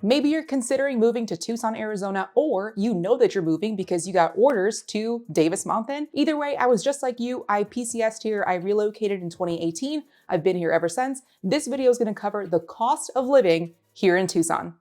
Maybe you're considering moving to Tucson, Arizona, or you know that you're moving because you got orders to Davis Monthan. Either way, I was just like you. I PCS'd here. I relocated in 2018. I've been here ever since. This video is going to cover the cost of living here in Tucson.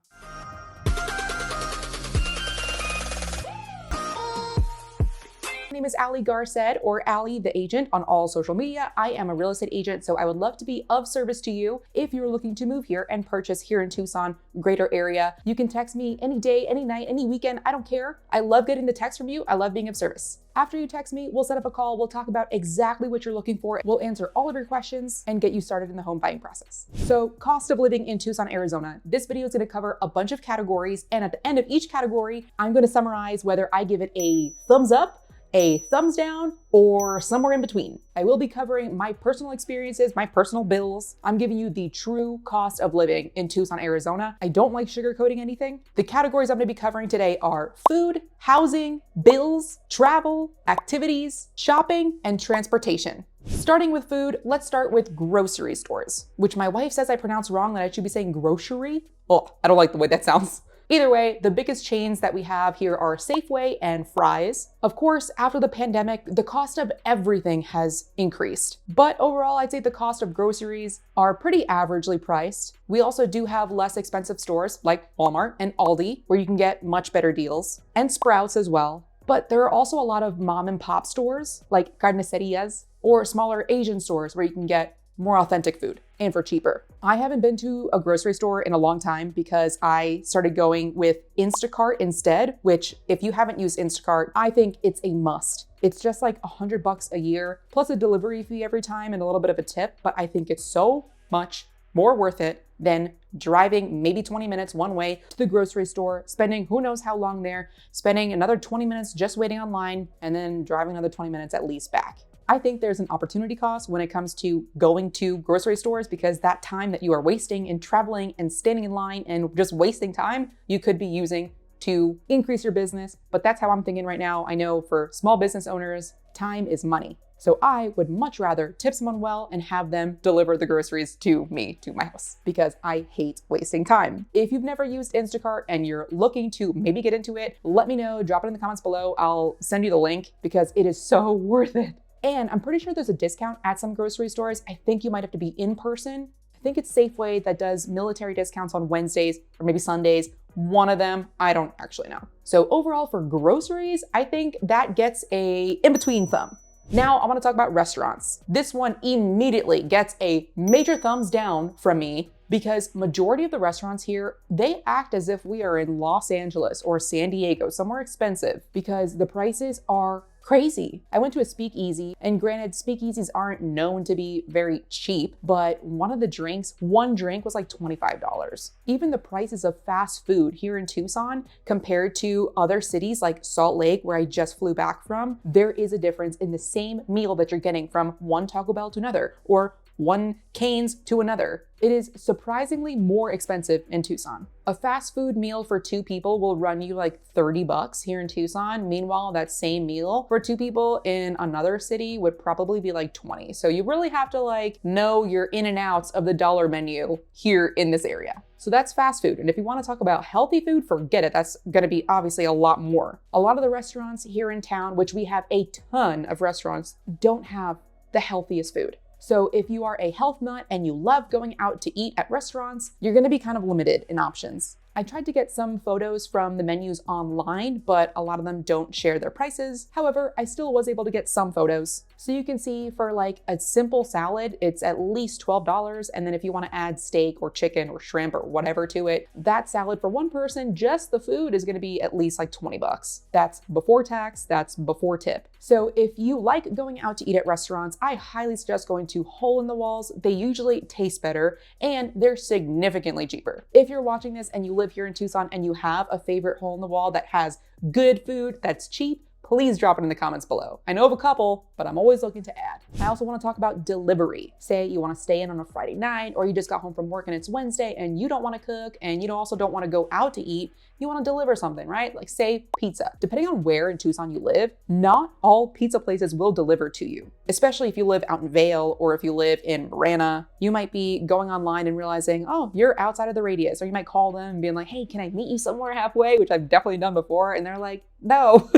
My name is Ali Garced, or Ali the agent, on all social media. I am a real estate agent, so I would love to be of service to you if you're looking to move here and purchase here in Tucson, greater area. You can text me any day, any night, any weekend. I don't care. I love getting the text from you. I love being of service. After you text me, we'll set up a call. We'll talk about exactly what you're looking for. We'll answer all of your questions and get you started in the home buying process. So, cost of living in Tucson, Arizona. This video is going to cover a bunch of categories, and at the end of each category, I'm going to summarize whether I give it a thumbs up, a thumbs down, or somewhere in between. I will be covering my personal experiences, my personal bills. I'm giving you the true cost of living in Tucson, Arizona. I don't like sugarcoating anything. The categories I'm going to be covering today are food, housing, bills, travel, activities, shopping, and transportation. Starting with food, let's start with grocery stores, which my wife says I pronounce wrong, that I should be saying grocery. Oh, I don't like the way that sounds. Either way, the biggest chains that we have here are Safeway and Fry's. Of course, after the pandemic, the cost of everything has increased. But overall, I'd say the cost of groceries are pretty averagely priced. We also do have less expensive stores like Walmart and Aldi, where you can get much better deals, and Sprouts as well. But there are also a lot of mom and pop stores like carnicerias or smaller Asian stores where you can get more authentic food and for cheaper. I haven't been to a grocery store in a long time because I started going with Instacart instead, which if you haven't used Instacart, I think it's a must. It's just like $100 a year plus a delivery fee every time and a little bit of a tip, but I think it's so much more worth it than driving maybe 20 minutes one way to the grocery store, spending who knows how long there, spending another 20 minutes just waiting online, and then driving another 20 minutes at least back. I think there's an opportunity cost when it comes to going to grocery stores, because that time that you are wasting in traveling and standing in line and just wasting time, you could be using to increase your business. But that's how I'm thinking right now. I know for small business owners, time is money. So I would much rather tip someone well and have them deliver the groceries to me, to my house, because I hate wasting time. If you've never used Instacart and you're looking to maybe get into it, let me know, drop it in the comments below. I'll send you the link because it is so worth it. And I'm pretty sure there's a discount at some grocery stores. I think you might have to be in person. I think it's Safeway that does military discounts on Wednesdays or maybe Sundays. One of them, I don't actually know. So overall for groceries, I think that gets a in-between thumb. Now I want to talk about restaurants. This one immediately gets a major thumbs down from me because majority of the restaurants here, they act as if we are in Los Angeles or San Diego, somewhere expensive, because the prices are crazy. I went to a speakeasy, and granted, speakeasies aren't known to be very cheap, but one drink was like $25. Even the prices of fast food here in Tucson compared to other cities like Salt Lake, where I just flew back from, there is a difference in the same meal that you're getting from one Taco Bell to another, or one Cane's to another. It is surprisingly more expensive in Tucson. A fast food meal for two people will run you like $30 here in Tucson. Meanwhile, that same meal for two people in another city would probably be like 20. So you really have to know your in and outs of the dollar menu here in this area. So that's fast food. And if you want to talk about healthy food, forget it. That's going to be obviously a lot more. A lot of the restaurants here in town, which we have a ton of restaurants, don't have the healthiest food. So if you are a health nut and you love going out to eat at restaurants, you're going to be kind of limited in options. I tried to get some photos from the menus online, but a lot of them don't share their prices. However, I still was able to get some photos. So you can see for like a simple salad, it's at least $12. And then if you want to add steak or chicken or shrimp or whatever to it, that salad for one person, just the food, is going to be at least like $20. That's before tax, that's before tip. So if you like going out to eat at restaurants, I highly suggest going to Hole in the Walls. They usually taste better and they're significantly cheaper. If you're watching this and you live here in Tucson and you have a favorite hole in the wall that has good food, that's cheap, please drop it in the comments below. I know of a couple, but I'm always looking to add. I also want to talk about delivery. Say you want to stay in on a Friday night, or you just got home from work and it's Wednesday and you don't want to cook and you also don't want to go out to eat. You want to deliver something, right? Like say pizza. Depending on where in Tucson you live, not all pizza places will deliver to you. Especially if you live out in Vail or if you live in Marana, you might be going online and realizing, oh, you're outside of the radius. Or you might call them and being like, hey, can I meet you somewhere halfway? Which I've definitely done before. And they're like, no.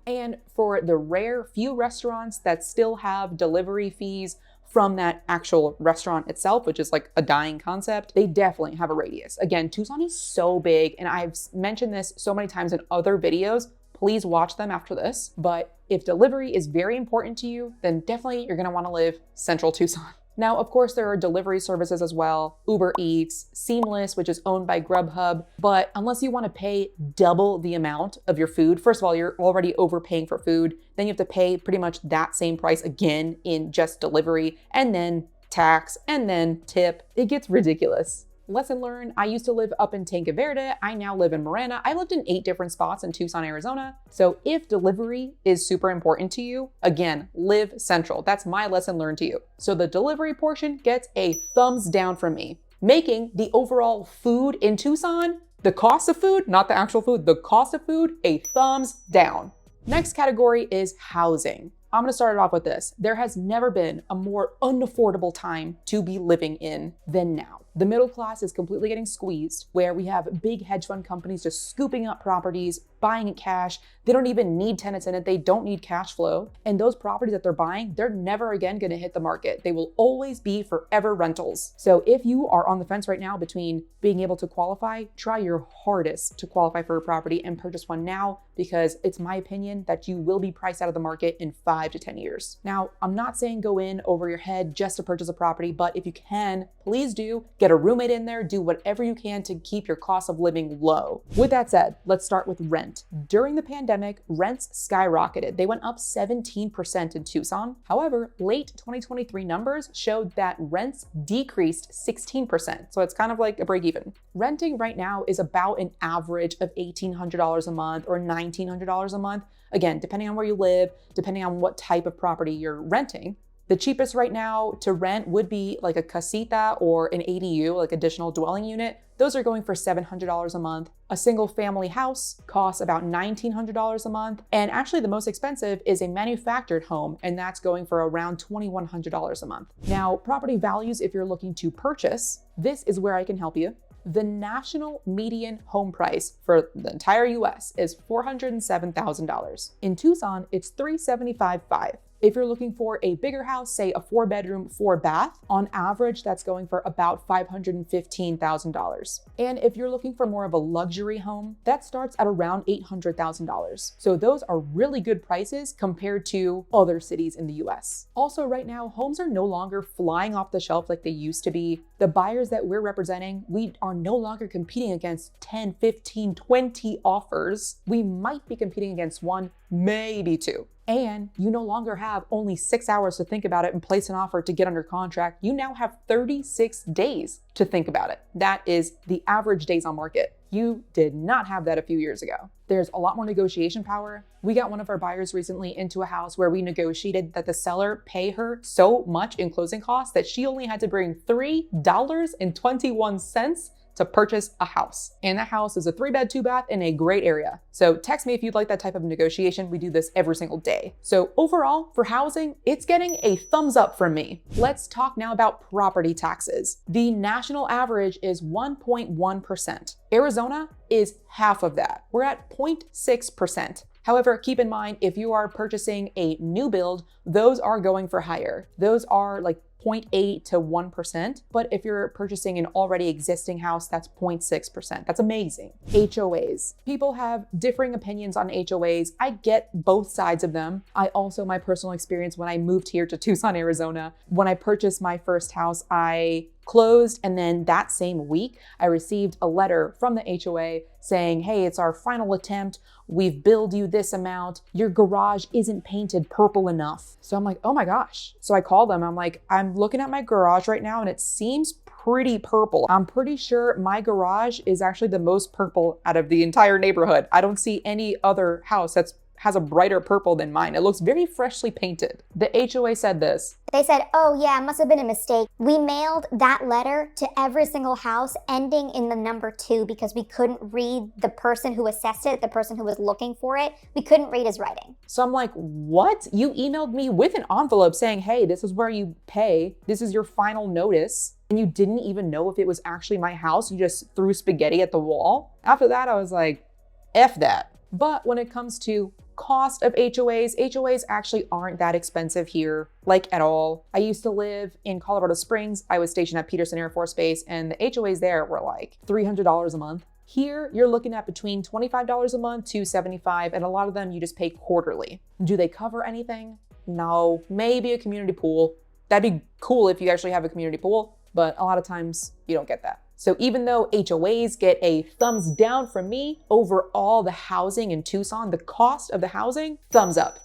And for the rare few restaurants that still have delivery fees from that actual restaurant itself, which is like a dying concept, they definitely have a radius. Again, Tucson is so big, and I've mentioned this so many times in other videos. Please watch them after this. But if delivery is very important to you, then definitely you're gonna wanna live central Tucson. Now, of course, there are delivery services as well, Uber Eats, Seamless, which is owned by Grubhub. But unless you want to pay double the amount of your food, first of all, you're already overpaying for food. Then you have to pay pretty much that same price again in just delivery, and then tax, and then tip. It gets ridiculous. Lesson learned, I used to live up in Tanque, Verde. I now live in Marana. I lived in 8 different spots in Tucson, Arizona. So if delivery is super important to you, again, live central. That's my lesson learned to you. So the delivery portion gets a thumbs down from me, making the overall food in Tucson, the cost of food, not the actual food, the cost of food, a thumbs down. Next category is housing. I'm gonna start it off with this. There has never been a more unaffordable time to be living in than now. The middle class is completely getting squeezed, where we have big hedge fund companies just scooping up properties, buying it cash. They don't even need tenants in it. They don't need cash flow. And those properties that they're buying, they're never again gonna hit the market. They will always be forever rentals. So if you are on the fence right now between being able to qualify, try your hardest to qualify for a property and purchase one now, because it's my opinion that you will be priced out of the market in 5 to 10 years. Now, I'm not saying go in over your head just to purchase a property, but if you can, please do. Get a roommate in there, do whatever you can to keep your cost of living low. With that said, let's start with rent. During the pandemic, rents skyrocketed. They went up 17% in Tucson. However, late 2023 numbers showed that rents decreased 16%. So it's kind of like a break even. Renting right now is about an average of $1,800 a month or $1,900 a month. Again, depending on where you live, depending on what type of property you're renting. The cheapest right now to rent would be like a casita or an ADU, like additional dwelling unit. Those are going for $700 a month. A single family house costs about $1,900 a month. And actually the most expensive is a manufactured home, and that's going for around $2,100 a month. Now, property values, if you're looking to purchase, this is where I can help you. The national median home price for the entire US is $407,000. In Tucson, it's $375,500. If you're looking for a bigger house, say a 4-bedroom, 4-bath, on average, that's going for about $515,000. And if you're looking for more of a luxury home, that starts at around $800,000. So those are really good prices compared to other cities in the US. Also, right now, homes are no longer flying off the shelf like they used to be. The buyers that we're representing, we are no longer competing against 10, 15, 20 offers. We might be competing against 1, maybe 2. And you no longer have only 6 hours to think about it and place an offer to get under contract. You now have 36 days to think about it. That is the average days on market. You did not have that a few years ago. There's a lot more negotiation power. We got one of our buyers recently into a house where we negotiated that the seller pay her so much in closing costs that she only had to bring $3.21 to purchase a house. And that house is a 3-bed, 2-bath in a great area. So text me if you'd like that type of negotiation. We do this every single day. So overall, for housing, it's getting a thumbs up from me. Let's talk now about property taxes. The national average is 1.1%. Arizona is half of that. We're at 0.6%. However, keep in mind, if you are purchasing a new build, those are going for higher. Those are like 0.8 to 1%. But if you're purchasing an already existing house, that's 0.6%. That's amazing. HOAs. People have differing opinions on HOAs. I get both sides of them. I also, my personal experience when I moved here to Tucson, Arizona, when I purchased my first house, I closed. And then that same week, I received a letter from the HOA saying, hey, it's our final attempt. We've billed you this amount. Your garage isn't painted purple enough. So I'm like, oh my gosh. So I called them. I'm like, I'm looking at my garage right now and it seems pretty purple. I'm pretty sure my garage is actually the most purple out of the entire neighborhood. I don't see any other house that's has a brighter purple than mine. It looks very freshly painted. The HOA said this. They said, oh yeah, it must have been a mistake. We mailed that letter to every single house ending in the number 2 because we couldn't read the person who assessed it, the person who was looking for it. We couldn't read his writing. So I'm like, what? You emailed me with an envelope saying, hey, this is where you pay. This is your final notice. And you didn't even know if it was actually my house. You just threw spaghetti at the wall. After that, I was like, F that. But when it comes to cost of HOAs actually aren't that expensive here, like at all. I used to live in Colorado Springs. I was stationed at Peterson Air Force Base and the HOAs there were like $300 a month. Here, you're looking at between $25 a month to $75, and a lot of them you just pay quarterly. Do they cover anything? No, maybe a community pool. That'd be cool if you actually have a community pool, but a lot of times you don't get that. So even though HOAs get a thumbs down from me, overall the housing in Tucson, the cost of the housing, thumbs up.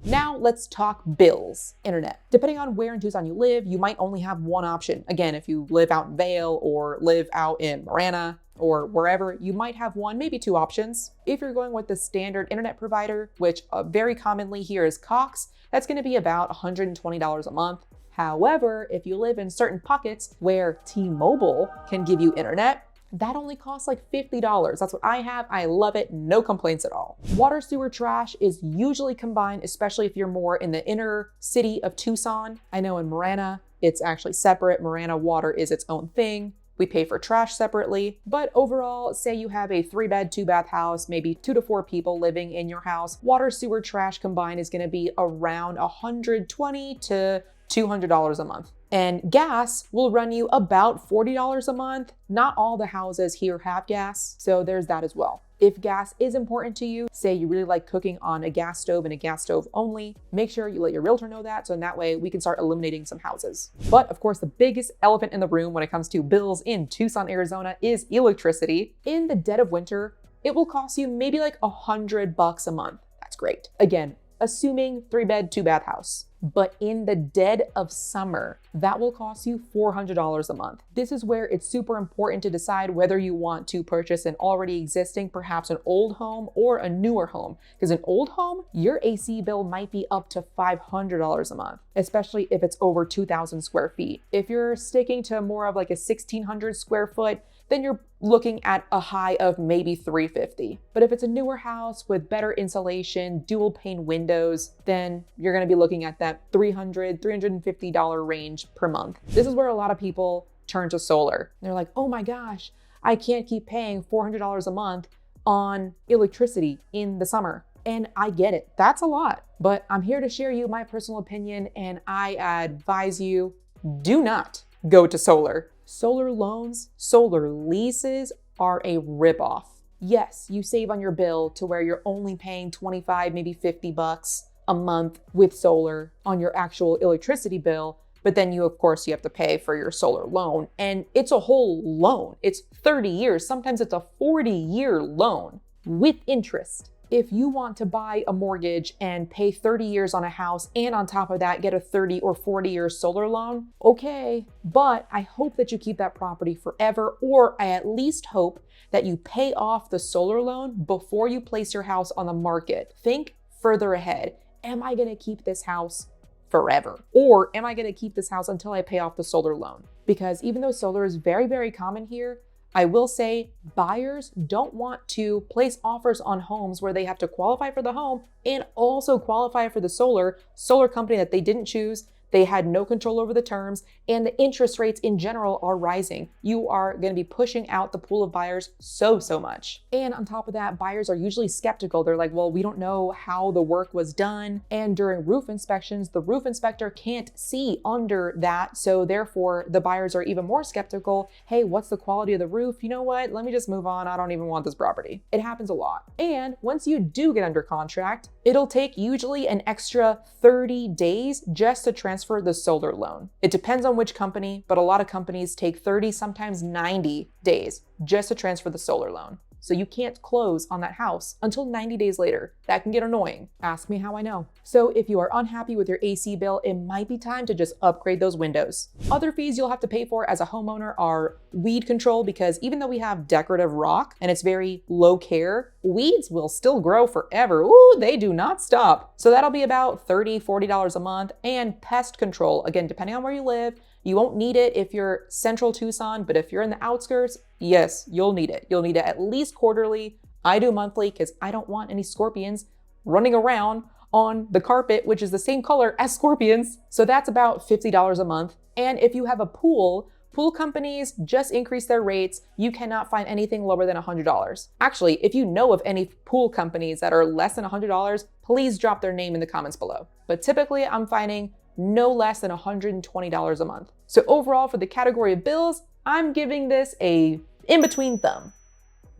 Now let's talk bills. Internet. Depending on where in Tucson you live, you might only have one option. Again, if you live out in Vail or live out in Marana or wherever, you might have one, maybe 2 options. If you're going with the standard internet provider, which very commonly here is Cox, that's gonna be about $120 a month. However, if you live in certain pockets where T-Mobile can give you internet, that only costs like $50. That's what I have. I love it. No complaints at all. Water, sewer, trash is usually combined, especially if you're more in the inner city of Tucson. I know in Marana, it's actually separate. Marana water is its own thing. We pay for trash separately, but overall, say you have a 3-bed, 2-bath house, maybe 2 to 4 people living in your house, water, sewer, trash combined is gonna be around $120 to $200 a month. And gas will run you about $40 a month. Not all the houses here have gas, so there's that as well. If gas is important to you, say you really like cooking on a gas stove and a gas stove only, make sure you let your realtor know that, so in that way we can start eliminating some houses. But of course, the biggest elephant in the room when it comes to bills in Tucson, Arizona is electricity. In the dead of winter, it will cost you maybe like $100 a month. That's great. Again, assuming 3-bed, 2-bath house. But in the dead of summer, that will cost you $400 a month. This is where it's super important to decide whether you want to purchase an already existing, perhaps an old home or a newer home. Because an old home, your AC bill might be up to $500 a month, especially if it's over 2,000 square feet. If you're sticking to more of like a 1,600 square foot, then you're looking at a high of maybe $350. But if it's a newer house with better insulation, dual pane windows, then you're gonna be looking at that $300, $350 range per month. This is where a lot of people turn to solar. They're like, oh my gosh, I can't keep paying $400 a month on electricity in the summer. And I get it, that's a lot. But I'm here to share you my personal opinion, and I advise you, do not go to solar. Solar loans, solar leases are a ripoff. Yes, you save on your bill to where you're only paying 25, maybe $50 a month with solar on your actual electricity bill, but then you have to pay for your solar loan. And it's a whole loan. It's 30 years. Sometimes it's a 40-year loan with interest. If you want to buy a mortgage and pay 30 years on a house and on top of that get a 30 or 40-year solar loan, okay, but I hope that you keep that property forever, or I at least hope that you pay off the solar loan before you place your house on the market. Think further ahead. Am I gonna keep this house forever? Or am I gonna keep this house until I pay off the solar loan? Because even though solar is very, very common here, I will say buyers don't want to place offers on homes where they have to qualify for the home and also qualify for the solar company that they didn't choose. They had no control over the terms, and the interest rates in general are rising. You are going to be pushing out the pool of buyers so much. And on top of that, buyers are usually skeptical. They're like, well, we don't know how the work was done. And during roof inspections, the roof inspector can't see under that. So therefore, the buyers are even more skeptical. Hey, what's the quality of the roof? You know what? Let me just move on. I don't even want this property. It happens a lot. And once you do get under contract, it'll take usually an extra 30 days just to transfer transfer the solar loan. It depends on which company, but a lot of companies take 30, sometimes 90 days just to transfer the solar loan. So you can't close on that house until 90 days later. That can get annoying. Ask me how I know. So if you are unhappy with your AC bill, it might be time to just upgrade those windows. Other fees you'll have to pay for as a homeowner are weed control, because even though we have decorative rock and it's very low care, weeds will still grow forever. Ooh, they do not stop. So that'll be about $30, $40 a month. And pest control, again, depending on where you live, you won't need it if you're central Tucson, but if you're in the outskirts, yes, you'll need it. You'll need it at least quarterly. I do monthly because I don't want any scorpions running around on the carpet, which is the same color as scorpions. So that's about $50 a month. And if you have a pool companies just increased their rates. You cannot find anything lower than $100. Actually, if you know of any pool companies that are less than $100, please drop their name in the comments below. But typically I'm finding no less than $120 a month. So overall, for the category of bills, I'm giving this a in-between thumb.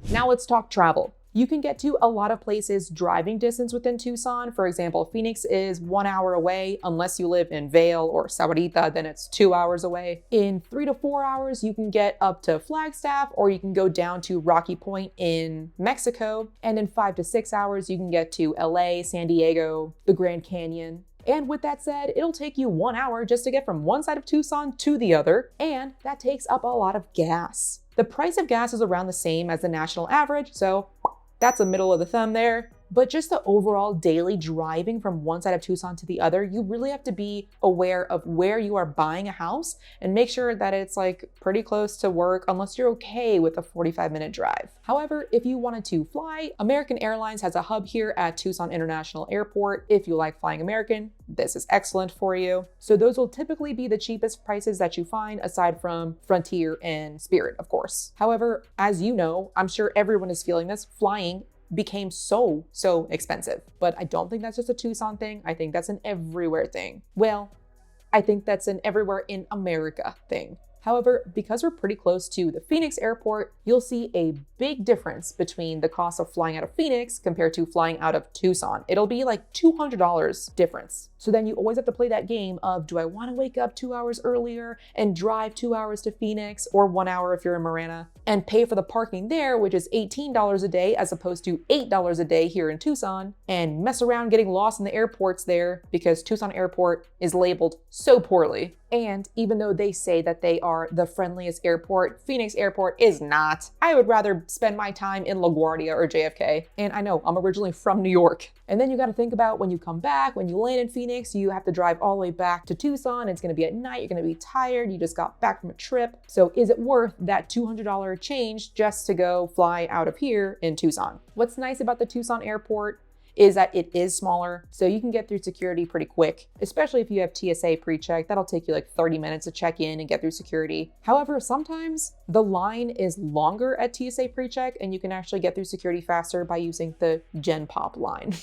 Now let's talk travel. You can get to a lot of places driving distance within Tucson. For example, Phoenix is 1 hour away. Unless you live in Vail or Sahuarita, then it's 2 hours away. In 3 to 4 hours, you can get up to Flagstaff, or you can go down to Rocky Point in Mexico. And in 5 to 6 hours, you can get to LA, San Diego, the Grand Canyon. And with that said, it'll take you 1 hour just to get from one side of Tucson to the other, and that takes up a lot of gas. The price of gas is around the same as the national average, so that's a middle of the thumb there. But just the overall daily driving from one side of Tucson to the other, you really have to be aware of where you are buying a house and make sure that it's like pretty close to work, unless you're okay with a 45-minute drive. However, if you wanted to fly, American Airlines has a hub here at Tucson International Airport. If you like flying American, this is excellent for you. So those will typically be the cheapest prices that you find, aside from Frontier and Spirit, of course. However, as you know, I'm sure everyone is feeling this, flying became so expensive. But I don't think that's just a Tucson thing. I think that's an everywhere thing. Well, I think that's an everywhere in America thing. However, because we're pretty close to the Phoenix airport, you'll see a big difference between the cost of flying out of Phoenix compared to flying out of Tucson. It'll be like $200 difference. So then you always have to play that game of, do I want to wake up 2 hours earlier and drive 2 hours to Phoenix, or 1 hour if you're in Marana, and pay for the parking there, which is $18 a day as opposed to $8 a day here in Tucson, and mess around getting lost in the airports there because Tucson Airport is labeled so poorly. And even though they say that they are the friendliest airport, Phoenix Airport is not. I would rather spend my time in LaGuardia or JFK. And I know, I'm originally from New York. And then you got to think about when you come back, when you land in Phoenix, you have to drive all the way back to Tucson. It's going to be at night. You're going to be tired. You just got back from a trip. So is it worth that $200 change just to go fly out of here in Tucson? What's nice about the Tucson airport is that it is smaller, so you can get through security pretty quick, especially if you have TSA pre-check. That'll take you like 30 minutes to check in and get through security. However, sometimes the line is longer at TSA pre-check, and you can actually get through security faster by using the Gen Pop line.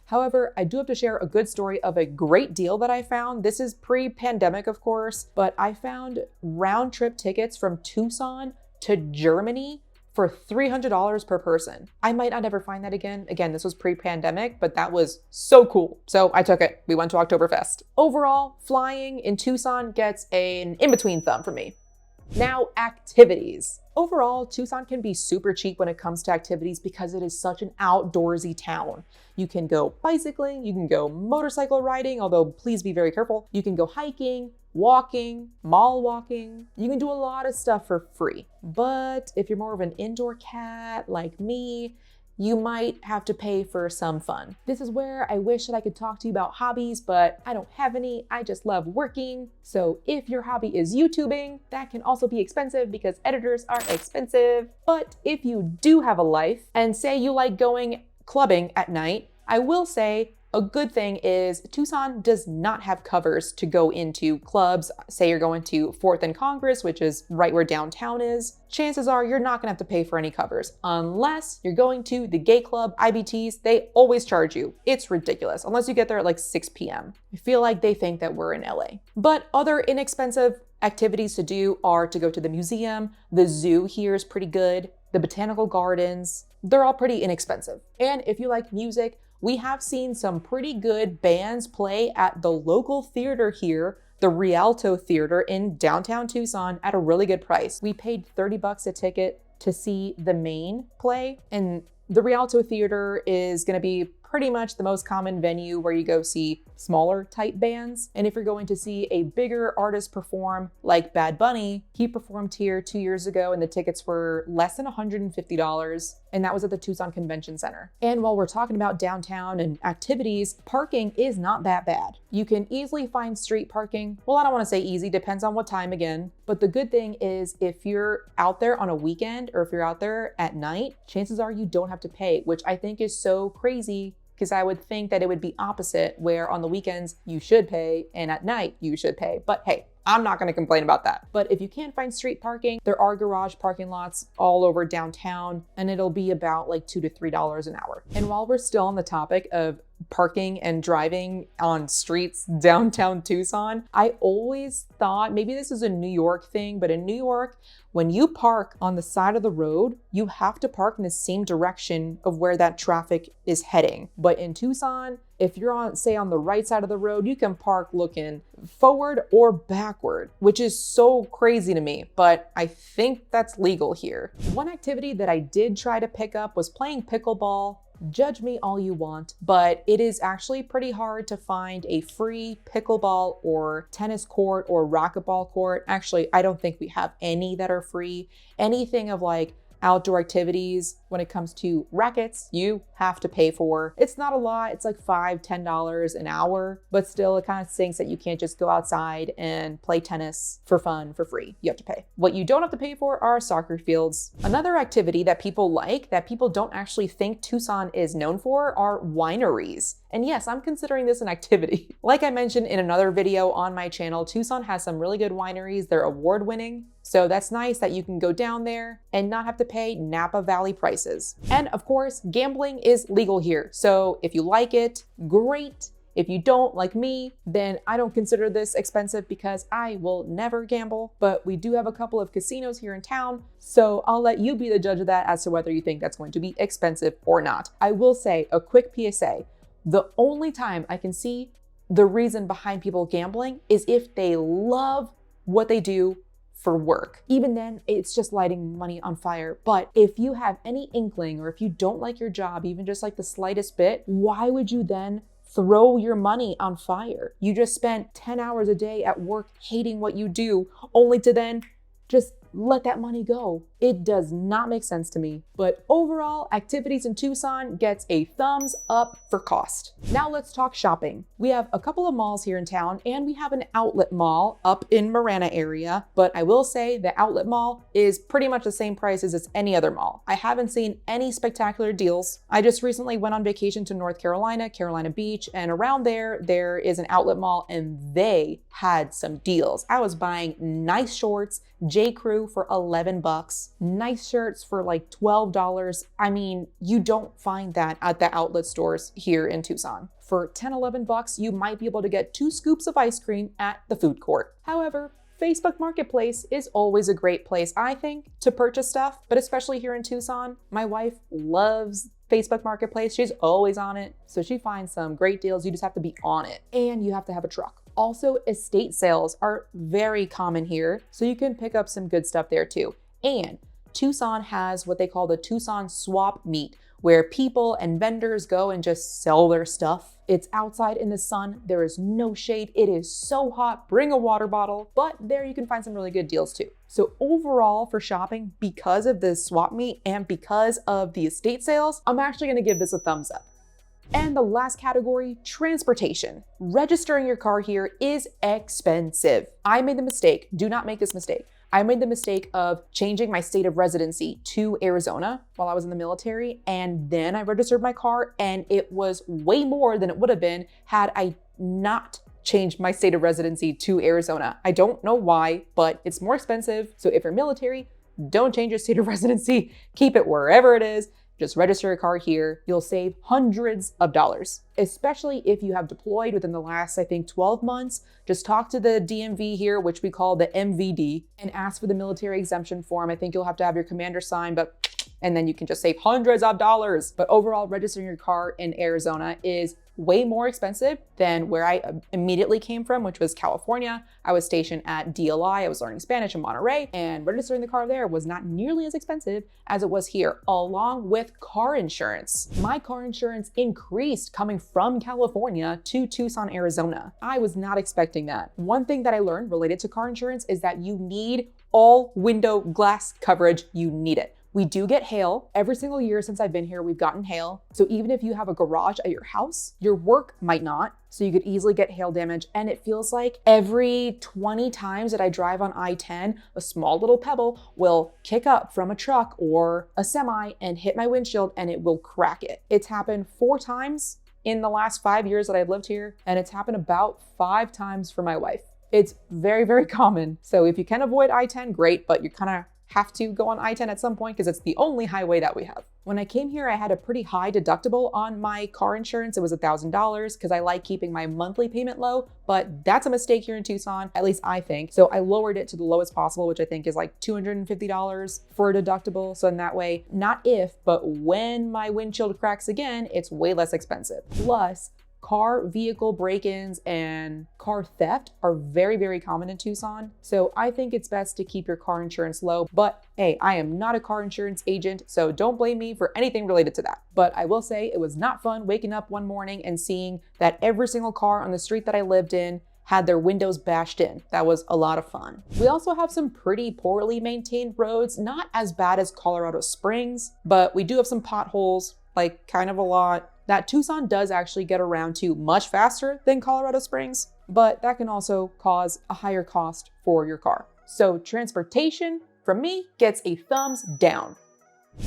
However, I do have to share a good story of a great deal that I found. This is pre-pandemic, of course, but I found round trip tickets from Tucson to Germany for $300 per person. I might not ever find that again. Again, this was pre-pandemic, but that was so cool. So I took it. We went to Oktoberfest. Overall, flying in Tucson gets an in-between thumb for me. Now, activities. Overall, Tucson can be super cheap when it comes to activities because it is such an outdoorsy town. You can go bicycling, you can go motorcycle riding, although please be very careful. You can go hiking, walking, mall walking. You can do a lot of stuff for free. But if you're more of an indoor cat like me, you might have to pay for some fun. This is where I wish that I could talk to you about hobbies, but I don't have any. I just love working. So if your hobby is YouTubing, that can also be expensive because editors are expensive. But if you do have a life and say you like going clubbing at night, I will say a good thing is Tucson does not have covers to go into clubs. Say you're going to 4th and Congress, which is right where downtown is. Chances are you're not gonna have to pay for any covers unless you're going to the gay club, IBTs. They always charge you. It's ridiculous, unless you get there at like 6 p.m. I feel like they think that we're in LA. But other inexpensive activities to do are to go to the museum. The zoo here is pretty good. The botanical gardens, they're all pretty inexpensive. And if you like music, We have seen some pretty good bands play at the local theater here, the Rialto Theater in downtown Tucson, at a really good price. We paid $30 a ticket to see the main play, and the Rialto Theater is going to be pretty much the most common venue where you go see smaller type bands. And if you're going to see a bigger artist perform like Bad Bunny, he performed here 2 years ago and the tickets were less than $150. And that was at the Tucson Convention Center. And while we're talking about downtown and activities, parking is not that bad. You can easily find street parking. Well, I don't want to say easy, depends on what time again. But the good thing is if you're out there on a weekend or if you're out there at night, chances are you don't have to pay, which I think is so crazy, because I would think that it would be opposite, where on the weekends you should pay and at night you should pay. But hey, I'm not going to complain about that. But if you can't find street parking, there are garage parking lots all over downtown, and it'll be about like $2 to $3 an hour. And while we're still on the topic of parking and driving on streets downtown Tucson, I always thought, maybe this is a New York thing, but in New York, when you park on the side of the road, you have to park in the same direction of where that traffic is heading. But in Tucson, if you're on, say, on the right side of the road, you can park looking forward or backward, which is so crazy to me, but I think that's legal here. One activity that I did try to pick up was playing pickleball. Judge me all you want, but it is actually pretty hard to find a free pickleball or tennis court or racquetball court. Actually, I don't think we have any that are free. Anything of like outdoor activities, when it comes to rackets, you have to pay for. It's not a lot, it's like $5, $10 an hour, but still it kind of stinks that you can't just go outside and play tennis for fun for free. You have to pay. What you don't have to pay for are soccer fields. Another activity that people like, that people don't actually think Tucson is known for, are wineries. And yes, I'm considering this an activity. Like I mentioned in another video on my channel, Tucson has some really good wineries. They're award-winning. So that's nice that you can go down there and not have to pay Napa Valley prices. And of course, gambling is legal here. So if you like it, great. If you don't, like me, then I don't consider this expensive because I will never gamble. But we do have a couple of casinos here in town, so I'll let you be the judge of that as to whether you think that's going to be expensive or not. I will say a quick PSA. The only time I can see the reason behind people gambling is if they love what they do for work. Even then, it's just lighting money on fire. But if you have any inkling, or if you don't like your job, even just like the slightest bit, why would you then throw your money on fire? You just spent 10 hours a day at work hating what you do, only to then just let that money go. It does not make sense to me. But overall, activities in Tucson gets a thumbs up for cost. Now let's talk shopping. We have a couple of malls here in town, and we have an outlet mall up in Marana area. But I will say the outlet mall is pretty much the same prices as any other mall. I haven't seen any spectacular deals. I just recently went on vacation to North Carolina, Carolina Beach, and around there is an outlet mall, and they had some deals. I was buying nice shorts, J. Crew for $11, nice shirts for like $12. I mean, you don't find that at the outlet stores here in Tucson. For $10, $11, you might be able to get 2 scoops of ice cream at the food court. However, Facebook Marketplace is always a great place, I think, to purchase stuff, but especially here in Tucson. My wife loves Facebook Marketplace. She's always on it, so she finds some great deals. You just have to be on it, and you have to have a truck. Also, estate sales are very common here, so you can pick up some good stuff there too. And Tucson has what they call the Tucson swap meet, where people and vendors go and just sell their stuff. It's outside in the sun, there is no shade, it is so hot, bring a water bottle, but there you can find some really good deals too. So overall for shopping, because of the swap meet and because of the estate sales, I'm actually gonna give this a thumbs up. And the last category, transportation. Registering your car here is expensive. I made the mistake, do not make this mistake. I made the mistake of changing my state of residency to Arizona while I was in the military, and then I registered my car, and it was way more than it would have been had I not changed my state of residency to Arizona. I don't know why, but it's more expensive. So if you're military, don't change your state of residency, keep it wherever it is. Just register your car here. You'll save hundreds of dollars, especially if you have deployed within the last, I think, 12 months. Just talk to the DMV here, which we call the MVD, and ask for the military exemption form. I think you'll have to have your commander sign, but and then you can just save hundreds of dollars. But overall, registering your car in Arizona is way more expensive than where I immediately came from, which was California. I was stationed at DLI. I was learning Spanish in Monterey, and registering the car there was not nearly as expensive as it was here, along with car insurance. My car insurance increased coming from California to Tucson, Arizona. I was not expecting that. One thing that I learned related to car insurance is that you need all window glass coverage. You need it. We do get hail. Every single year since I've been here, we've gotten hail. So even if you have a garage at your house, your work might not. So you could easily get hail damage. And it feels like every 20 times that I drive on I-10, a small little pebble will kick up from a truck or a semi and hit my windshield and it will crack it. It's happened 4 times in the last 5 years that I've lived here. And it's happened about 5 times for my wife. It's very, very common. So if you can avoid I-10, great, but you kind of have to go on I-10 at some point because it's the only highway that we have. When I came here, I had a pretty high deductible on my car insurance. It was $1,000 because I like keeping my monthly payment low, but that's a mistake here in Tucson, at least I think. So I lowered it to the lowest possible, which I think is like $250 for a deductible. So in that way, not if, but when my windshield cracks again, it's way less expensive. Plus, car vehicle break-ins and car theft are very, very common in Tucson. So I think it's best to keep your car insurance low. But hey, I am not a car insurance agent, so don't blame me for anything related to that. But I will say it was not fun waking up one morning and seeing that every single car on the street that I lived in had their windows bashed in. That was a lot of fun. We also have some pretty poorly maintained roads, not as bad as Colorado Springs, but we do have some potholes, like kind of a lot, that Tucson does actually get around to much faster than Colorado Springs, but that can also cause a higher cost for your car. So transportation, from me, gets a thumbs down.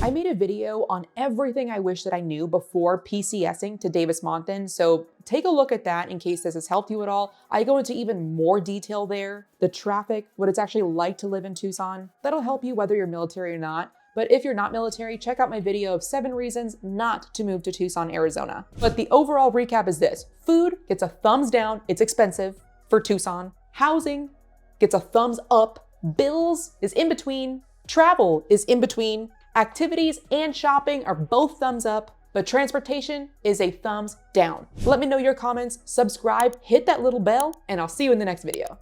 I made a video on everything I wish that I knew before PCSing to Davis Monthan, so take a look at that in case this has helped you at all. I go into even more detail there, the traffic, what it's actually like to live in Tucson. That'll help you whether you're military or not. But if you're not military, check out my video of 7 reasons not to move to Tucson, Arizona. But the overall recap is this: food gets a thumbs down, it's expensive for Tucson. Housing gets a thumbs up. Bills is in between. Travel is in between. Activities and shopping are both thumbs up, but transportation is a thumbs down. Let me know your comments, subscribe, hit that little bell, and I'll see you in the next video.